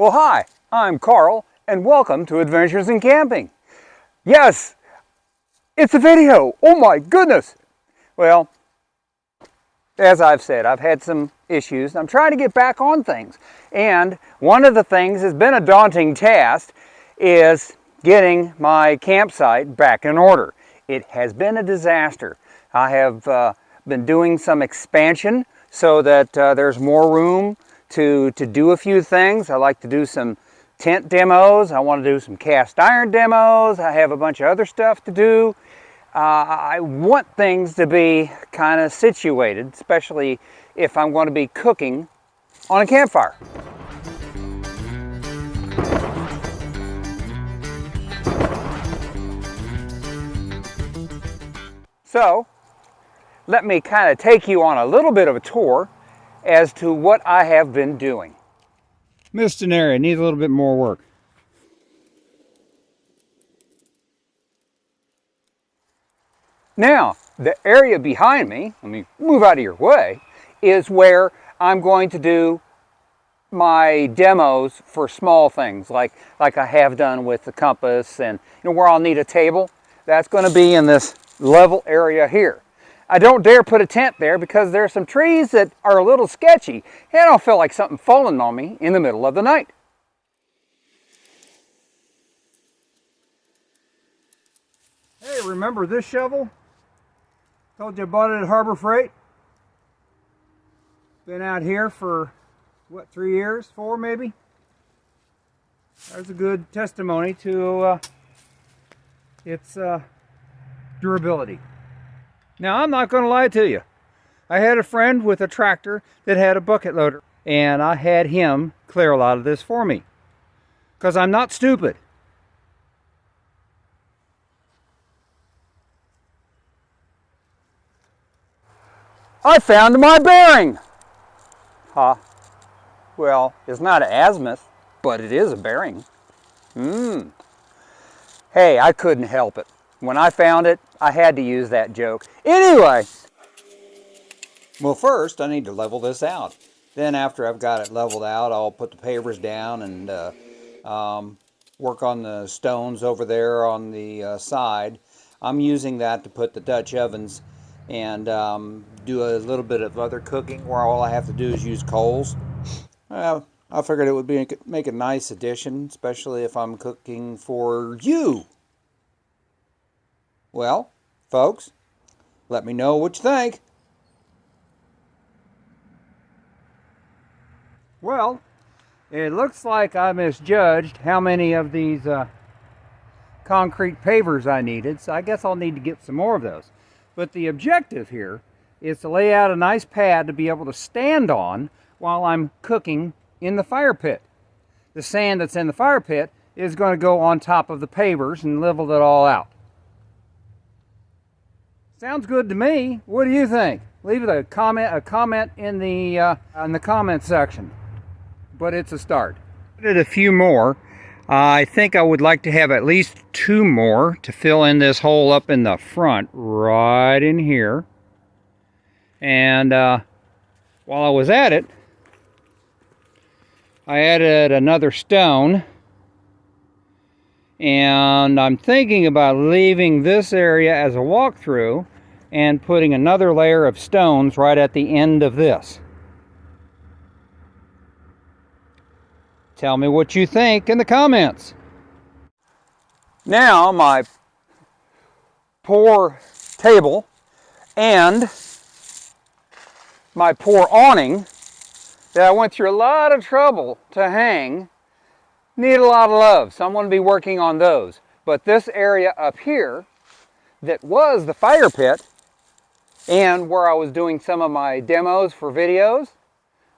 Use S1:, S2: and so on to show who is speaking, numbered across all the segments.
S1: Well, hi, I'm Carl, and welcome to Adventures in Camping. Yes, it's a video. Oh my goodness. Well, as I've said, I've had some issues. I'm trying to get back on things. And one of the things that's been a daunting task is getting my campsite back in order. It has been a disaster. I have been doing some expansion so that there's more room to do a few things. I like to do some tent demos. I want to do some cast iron demos. I have a bunch of other stuff to do. I want things to be kind of situated, especially if I'm going to be cooking on a campfire. So, let me kind of take you on a little bit of a tour as to what I have been doing. Missed an area, needs a little bit more work. Now, the area behind me, let me move out of your way, is where I'm going to do my demos for small things like I have done with the compass, and where I'll need a table. That's going to be in this level area here. I don't dare put a tent there because there are some trees that are a little sketchy, and I don't feel like something falling on me in the middle of the night. Hey, remember this shovel? Told you I bought it at Harbor Freight. Been out here for, what, 3 years? 4 maybe? There's a good testimony to its durability. Now, I'm not going to lie to you. I had a friend with a tractor that had a bucket loader, and I had him clear a lot of this for me, because I'm not stupid. I found my bearing! Well, it's not an azimuth, but it is a bearing. Hey, I couldn't help it. When I found it, I had to use that joke. Anyway, well, first I need to level this out. Then after I've got it leveled out, I'll put the pavers down and work on the stones over there on the side. I'm using that to put the Dutch ovens and do a little bit of other cooking where all I have to do is use coals. Well, I figured it would make a nice addition, especially if I'm cooking for you. Well, folks, let me know what you think. Well, it looks like I misjudged how many of these concrete pavers I needed, so I guess I'll need to get some more of those. But the objective here is to lay out a nice pad to be able to stand on while I'm cooking in the fire pit. The sand that's in the fire pit is going to go on top of the pavers and level it all out. Sounds good to me. What do you think? Leave a comment in the comment section. But it's a start. I did a few more. I think I would like to have at least 2 more to fill in this hole up in the front, right in here. And while I was at it, I added another stone. And I'm thinking about leaving this area as a walkthrough and putting another layer of stones right at the end of this. Tell me what you think in the comments. Now my poor table and my poor awning that I went through a lot of trouble to hang need a lot of love, so I'm going to be working on those. But this area up here that was the fire pit and where I was doing some of my demos for videos,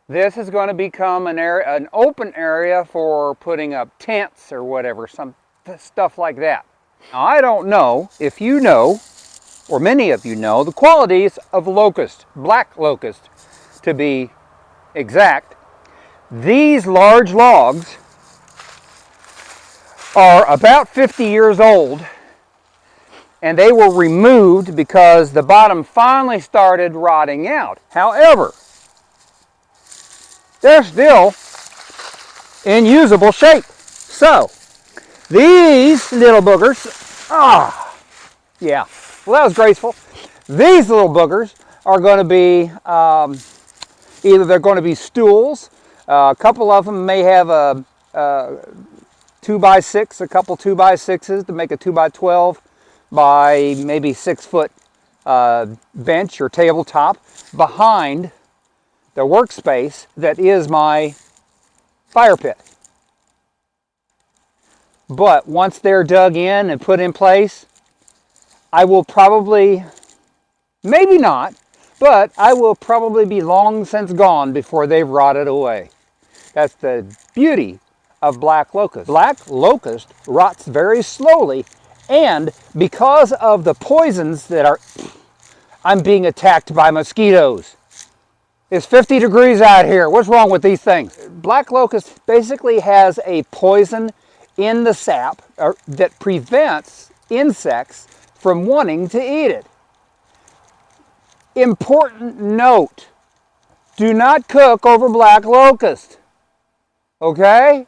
S1: this is going to become an open area for putting up tents or whatever, some stuff like that. Now, I don't know if you know, or many of you know, the qualities of locust, black locust to be exact. These large logs are about 50 years old, and they were removed because the bottom finally started rotting out. However, they're still in usable shape. So, these little boogers, yeah, well that was graceful. These little boogers are going to be, either they're going to be stools, a couple of them may have a 2x6, a couple 2x6s to make a 2x12 by maybe 6 foot bench or tabletop behind the workspace that is my fire pit. But once they're dug in and put in place, I will probably, maybe not, but I will probably be long since gone before they've rotted away. That's the beauty of black locust. Black locust rots very slowly, and because of the poisons that are, I'm being attacked by mosquitoes. It's 50 degrees out here. What's wrong with these things? Black locust basically has a poison in the sap that prevents insects from wanting to eat it. Important note, do not cook over black locust. Okay?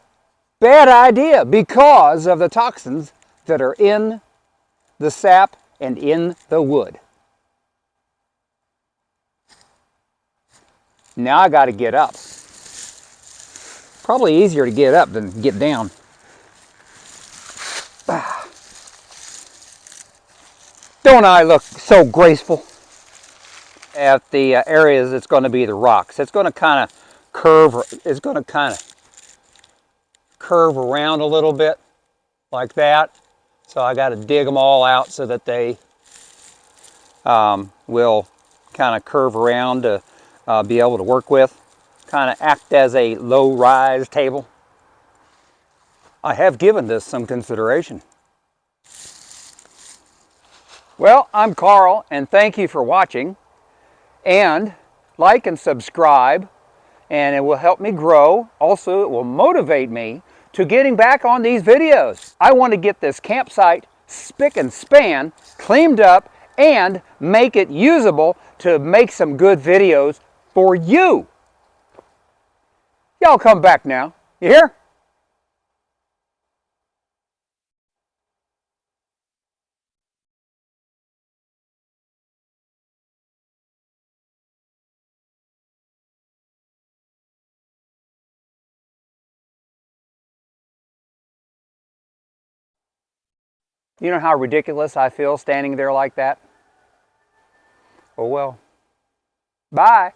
S1: Bad idea because of the toxins that are in the sap and in the wood. Now I got to get up. Probably easier to get up than get down. Don't I look so graceful? At the areas it's going to be the rocks. It's going to kind of curve, it's going to kind of curve around a little bit like that. So I got to dig them all out so that they will kind of curve around to be able to work with. Kind of act as a low-rise table. I have given this some consideration. Well, I'm Carl, and thank you for watching. And like and subscribe, and it will help me grow. Also, it will motivate me to getting back on these videos. I want to get this campsite spick and span, cleaned up, and make it usable to make some good videos for you. Y'all come back now. You hear? You know how ridiculous I feel standing there like that? Oh well. Bye.